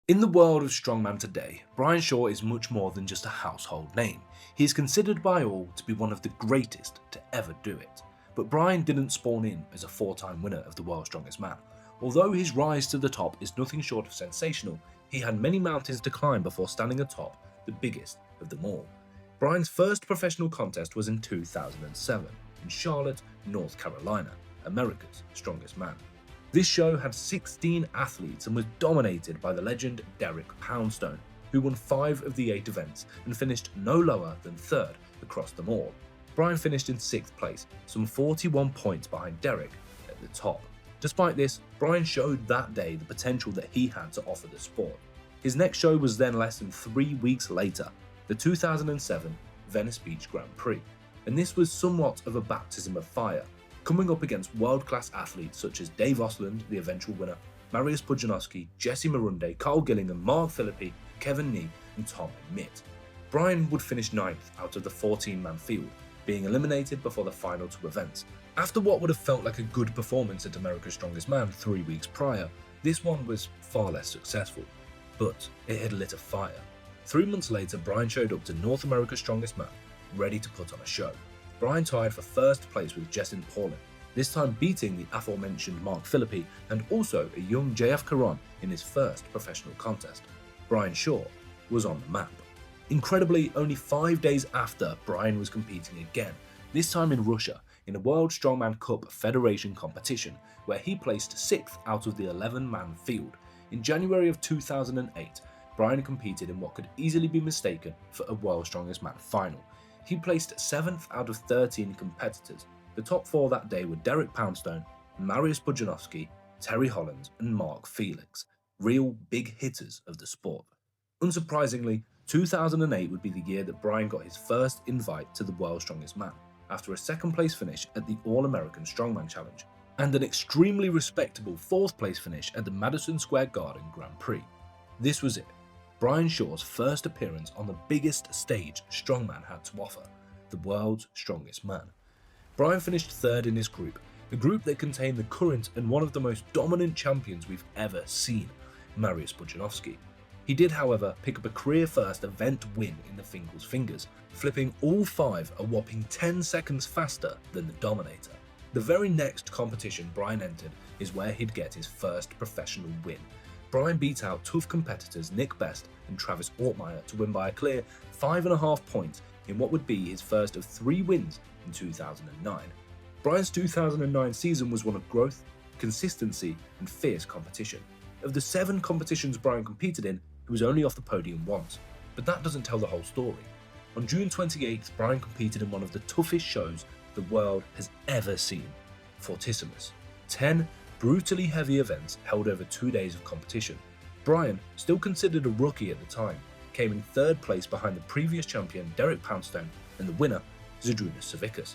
In the world of strongman today, Brian Shaw is much more than just a household name. He is considered by all to be one of the greatest to ever do it. But Brian didn't spawn in as a four-time winner of the World's Strongest Man. Although his rise to the top is nothing short of sensational, he had many mountains to climb before standing atop the biggest of them all. Brian's first professional contest was in 2007 in Charlotte, North Carolina, America's Strongest Man. This show had 16 athletes and was dominated by the legend Derek Poundstone, who won 5 of the 8 events and finished no lower than 3rd across them all. Brian finished in 6th place, some 41 points behind Derek at the top. Despite this, Brian showed that day the potential that he had to offer the sport. His next show was then less than 3 weeks later, the 2007 Venice Beach Grand Prix, and this was somewhat of a baptism of fire, coming up against world-class athletes such as Dave Osland, the eventual winner, Mariusz Pudzianowski, Jesse Marunde, Carl Gillingham, Mark Philippi, Kevin Nee, and Tom Mitt. Brian would finish 9th out of the 14-man field, being eliminated before the final 2 events. After what would have felt like a good performance at America's Strongest Man 3 weeks prior, this one was far less successful, but it had lit a fire. 3 months later, Brian showed up to North America's Strongest Man, ready to put on a show. Brian tied for 1st place with Jessin Paulin, this time beating the aforementioned Mark Philippi and also a young JF Caron in his first professional contest. Brian Shaw was on the map. Incredibly, only 5 days after, Brian was competing again, this time in Russia, in a World Strongman Cup Federation competition, where he placed 6th out of the 11-man field. In January of 2008, Brian competed in what could easily be mistaken for a World Strongest Man final. He placed 7th out of 13 competitors. The top 4 that day were Derek Poundstone, Mariusz Pudzianowski, Terry Holland, and Mark Felix, real big hitters of the sport. Unsurprisingly, 2008 would be the year that Brian got his first invite to the World's Strongest Man, after a 2nd place finish at the All-American Strongman Challenge, and an extremely respectable 4th place finish at the Madison Square Garden Grand Prix. This was it. Brian Shaw's first appearance on the biggest stage strongman had to offer, the World's Strongest Man. Brian finished 3rd in his group, a group that contained the current and one of the most dominant champions we've ever seen, Mariusz Pudzianowski. He did, however, pick up a career-first event win in the Finkel's Fingers, flipping all 5 a whopping 10 seconds faster than the Dominator. The very next competition Brian entered is where he'd get his first professional win. Brian beat out tough competitors Nick Best and Travis Ortmeyer to win by a clear 5.5 points in what would be his first of 3 wins in 2009. Brian's 2009 season was one of growth, consistency, and fierce competition. Of the 7 competitions Brian competed in, he was only off the podium once, but that doesn't tell the whole story. On June 28th, Brian competed in one of the toughest shows the world has ever seen, Fortissimus. 10 brutally heavy events held over 2 days of competition. Brian, still considered a rookie at the time, came in 3rd place behind the previous champion Derek Poundstone and the winner, Zydrunas Savickas.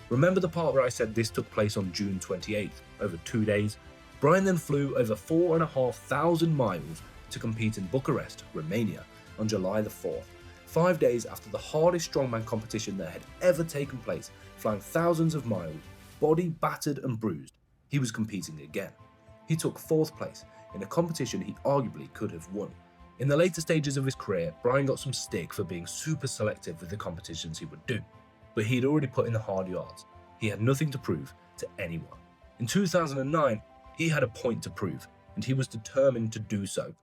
Remember the part where I said this took place on June 28th, over 2 days? Brian then flew over 4,500 miles to compete in Bucharest, Romania, on July the 4th, 5 days after the hardest strongman competition that had ever taken place, flying thousands of miles, body battered and bruised. He was competing again. He took 4th place in a competition he arguably could have won. In the later stages of his career, Brian got some stick for being super selective with the competitions he would do, but he'd already put in the hard yards. He had nothing to prove to anyone. In 2009, he had a point to prove, and he was determined to do so.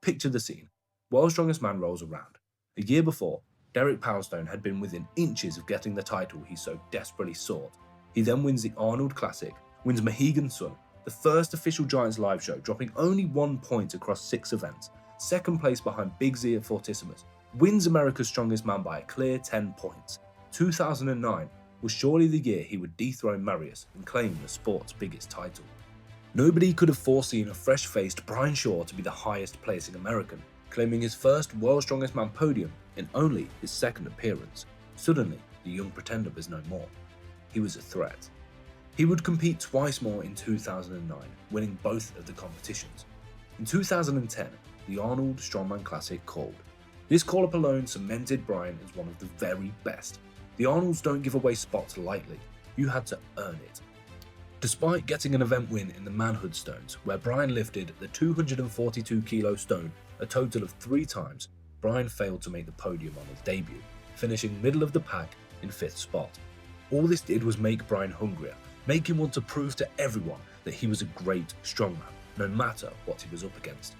Picture the scene. World's Strongest Man rolls around. A year before, Derek Poundstone had been within inches of getting the title he so desperately sought. He then wins the Arnold Classic, wins Mohegan Sun, the first official Giants live show, dropping only 1 point across 6 events, 2nd place behind Big Z at Fortissimus, wins America's Strongest Man by a clear 10 points. 2009 was surely the year he would dethrone Mariusz and claim the sport's biggest title. Nobody could have foreseen a fresh-faced Brian Shaw to be the highest-placing American, claiming his first World's Strongest Man podium in only his 2nd appearance. Suddenly, the young pretender was no more. He was a threat. He would compete twice more in 2009, winning both of the competitions. In 2010, the Arnold Strongman Classic called. This call-up alone cemented Brian as one of the very best. The Arnolds don't give away spots lightly. You had to earn it. Despite getting an event win in the Manhood Stones, where Brian lifted the 242 kilo stone A total of 3 times, Brian failed to make the podium on his debut, finishing middle of the pack in 5th spot. All this did was make Brian hungrier, make him want to prove to everyone that he was a great strongman, no matter what he was up against.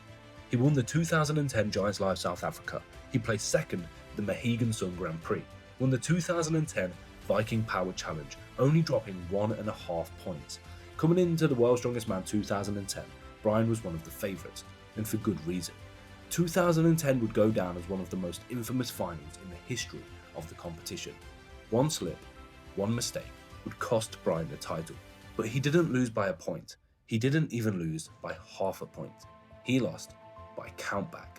He won the 2010 Giants Live South Africa, he placed second at the Mohegan Sun Grand Prix, won the 2010 Viking Power Challenge, only dropping 1.5 points. Coming into the World's Strongest Man 2010, Brian was one of the favourites, and for good reason. 2010 would go down as one of the most infamous finals in the history of the competition. One slip, one mistake would cost Brian the title, but he didn't lose by a point. He didn't even lose by half a point. He lost by countback.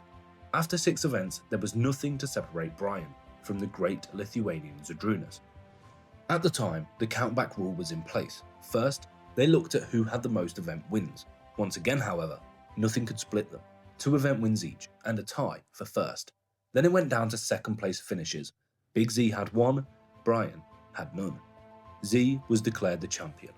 After 6 events, there was nothing to separate Brian from the great Lithuanian Zydrunas. At the time, the countback rule was in place. First, they looked at who had the most event wins. Once again, however, nothing could split them. 2 event wins each, and a tie for first. Then it went down to second place finishes. Big Z had 1, Brian had none. Z was declared the champion.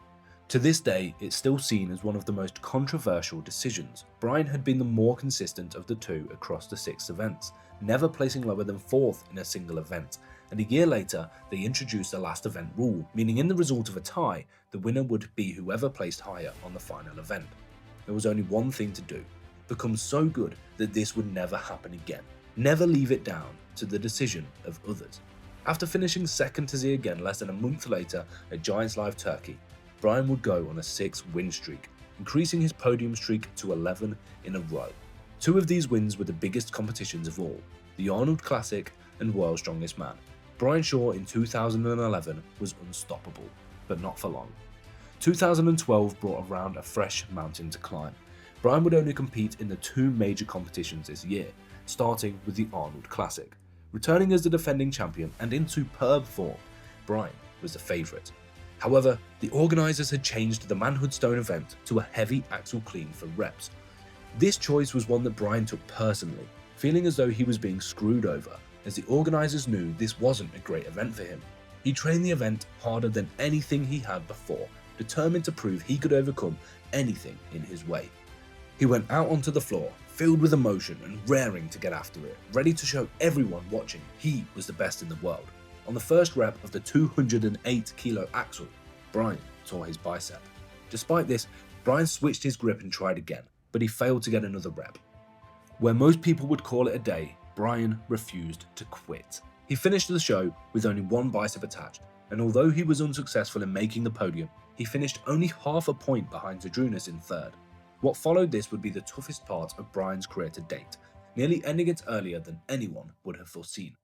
To this day, it's still seen as one of the most controversial decisions. Brian had been the more consistent of the 2 across the 6 events, never placing lower than 4th in a single event, and a year later they introduced a last event rule, meaning in the result of a tie, the winner would be whoever placed higher on the final event. There was only one thing to do: become so good that this would never happen again. Never leave it down to the decision of others. After finishing second to Z again less than a month later at Giants Live Turkey, Brian would go on a 6-win streak, increasing his podium streak to 11 in a row. 2 of these wins were the biggest competitions of all, the Arnold Classic and World's Strongest Man. Brian Shaw in 2011 was unstoppable, but not for long. 2012 brought around a fresh mountain to climb. Brian would only compete in the 2 major competitions this year, starting with the Arnold Classic. Returning as the defending champion and in superb form, Brian was the favourite. However, the organisers had changed the Manhood Stone event to a heavy axle clean for reps. This choice was one that Brian took personally, feeling as though he was being screwed over, as the organisers knew this wasn't a great event for him. He trained the event harder than anything he had before, determined to prove he could overcome anything in his way. He went out onto the floor, filled with emotion and raring to get after it, ready to show everyone watching he was the best in the world. On the first rep of the 208 kilo axle, Brian tore his bicep. Despite this, Brian switched his grip and tried again, but he failed to get another rep. Where most people would call it a day, Brian refused to quit. He finished the show with only 1 bicep attached, and although he was unsuccessful in making the podium, he finished only half a point behind Zydrunas in 3rd. What followed this would be the toughest part of Brian's career to date, nearly ending it earlier than anyone would have foreseen.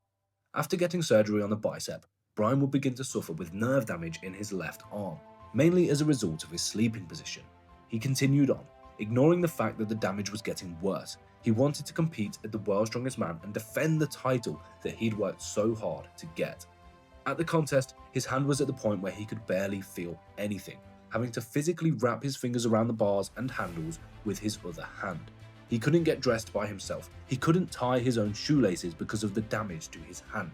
After getting surgery on the bicep, Brian would begin to suffer with nerve damage in his left arm, mainly as a result of his sleeping position. He continued on, ignoring the fact that the damage was getting worse. He wanted to compete at the World's Strongest Man and defend the title that he'd worked so hard to get. At the contest, his hand was at the point where he could barely feel anything, having to physically wrap his fingers around the bars and handles with his other hand. He couldn't get dressed by himself. He couldn't tie his own shoelaces because of the damage to his hand.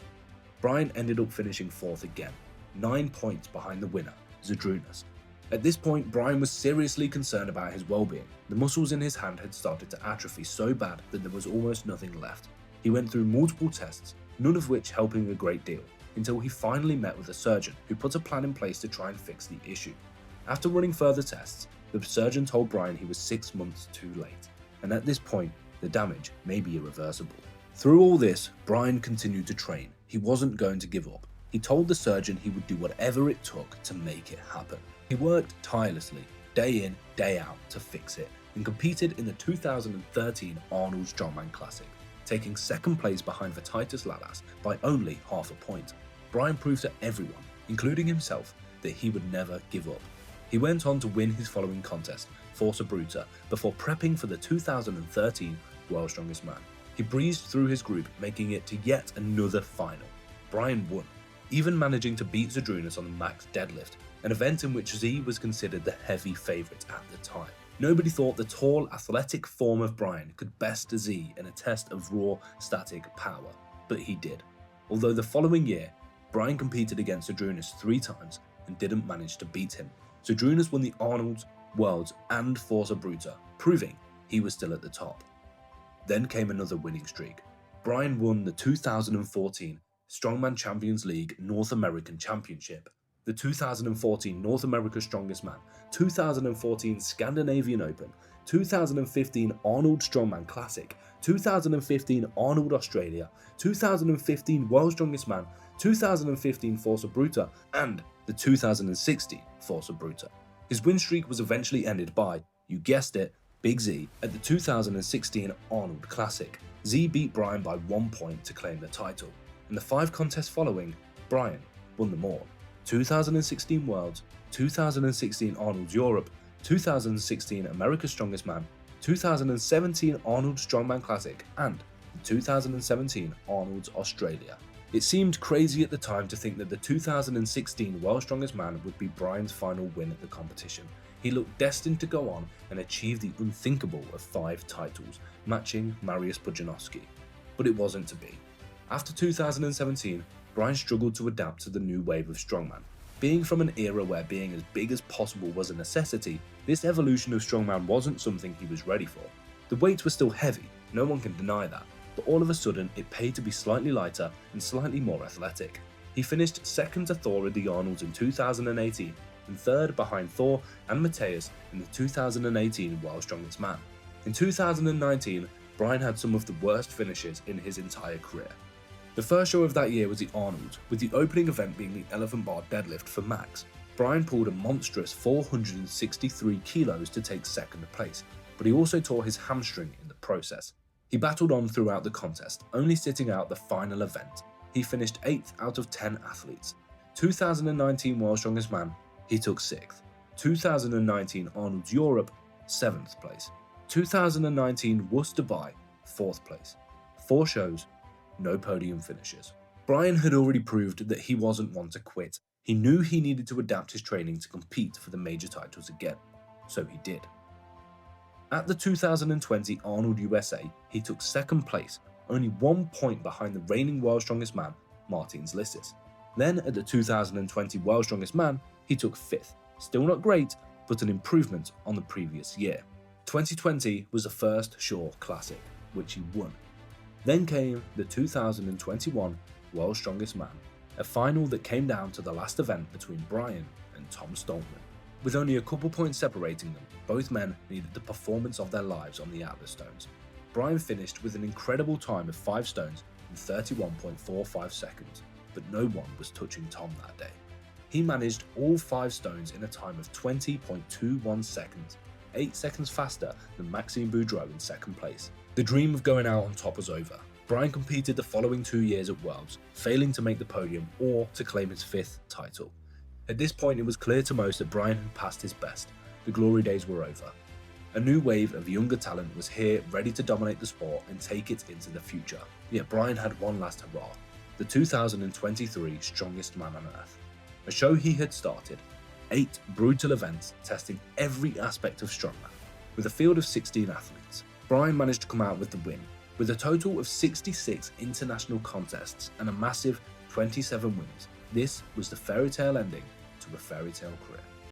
Brian ended up finishing 4th again, 9 points behind the winner, Zydrunas. At this point, Brian was seriously concerned about his well-being. The muscles in his hand had started to atrophy so bad that there was almost nothing left. He went through multiple tests, none of which helping a great deal, until he finally met with a surgeon who put a plan in place to try and fix the issue. After running further tests, the surgeon told Brian he was 6 months too late, and at this point, the damage may be irreversible. Through all this, Brian continued to train. He wasn't going to give up. He told the surgeon he would do whatever it took to make it happen. He worked tirelessly, day in, day out, to fix it, and competed in the 2013 Arnold Strongman Classic, taking 2nd place behind Titus Lalas by only half a point. Brian proved to everyone, including himself, that he would never give up. He went on to win his following contest, Forza Bruta, before prepping for the 2013 World's Strongest Man. He breezed through his group, making it to yet another final. Brian won, even managing to beat Zydrunas on the max deadlift, an event in which Z was considered the heavy favourite at the time. Nobody thought the tall, athletic form of Brian could best Z in a test of raw, static power, but he did. Although the following year, Brian competed against Zydrunas 3 times and didn't manage to beat him. Zydrunas won the Arnold's, Worlds and Forza Bruta, proving he was still at the top. Then came another winning streak. Brian won the 2014 Strongman Champions League North American Championship, the 2014 North America Strongest Man, 2014 Scandinavian Open, 2015 Arnold Strongman Classic, 2015 Arnold Australia, 2015 World Strongest Man, 2015 Forza Bruta, and the 2016 Forza Bruta. His win streak was eventually ended by, you guessed it, Big Z at the 2016 Arnold Classic. Z beat Brian by 1 point to claim the title. In the 5 contests following, Brian won them all: 2016 Worlds, 2016 Arnold Europe, 2016 America's Strongest Man, 2017 Arnold Strongman Classic, and the 2017 Arnold's Australia. It seemed crazy at the time to think that the 2016 World's Strongest Man would be Brian's final win at the competition. He looked destined to go on and achieve the unthinkable of 5 titles, matching Mariusz Pudzianowski. But it wasn't to be. After 2017, Brian struggled to adapt to the new wave of strongman. Being from an era where being as big as possible was a necessity, this evolution of strongman wasn't something he was ready for. The weights were still heavy, no one can deny that, but all of a sudden it paid to be slightly lighter and slightly more athletic. He finished second to Thor at the Arnolds in 2018, and third behind Thor and Matthias in the 2018 World's Strongest Man. In 2019, Brian had some of the worst finishes in his entire career. The first show of that year was the Arnold, with the opening event being the elephant bar deadlift for Max. Brian pulled a monstrous 463 kilos to take second place, but he also tore his hamstring in the process. He battled on throughout the contest, only sitting out the final event. He finished 8th out of 10 athletes. 2019 World's Strongest Man, he took 6th. 2019 Arnold's Europe, 7th place. 2019 Worcester Dubai, 4th place. 4 shows, no podium finishes. Brian had already proved that he wasn't one to quit. He knew he needed to adapt his training to compete for the major titles again, so he did. At the 2020 Arnold USA, he took 2nd place, only 1 point behind the reigning World's Strongest Man, Martins Lissis. Then at the 2020 World's Strongest Man, he took 5th. Still not great, but an improvement on the previous year. 2020 was the first Shore Classic, which he won. Then came the 2021 World's Strongest Man, a final that came down to the last event between Brian and Tom Stoltman. With only a couple points separating them, both men needed the performance of their lives on the outer stones. Brian finished with an incredible time of 5 stones in 31.45 seconds, but no one was touching Tom that day. He managed all 5 stones in a time of 20.21 seconds, 8 seconds faster than Maxime Boudreau in 2nd place. The dream of going out on top was over. Brian competed the following 2 years at Worlds, failing to make the podium or to claim his 5th title. At this point it was clear to most that Brian had passed his best. The glory days were over. A new wave of younger talent was here, ready to dominate the sport and take it into the future. Yet Brian had one last hurrah, the 2023 Strongest Man on Earth. A show he had started, 8 brutal events testing every aspect of strongman. With a field of 16 athletes, Brian managed to come out with the win, with a total of 66 international contests and a massive 27 wins. This was the fairy tale ending to a fairy tale career.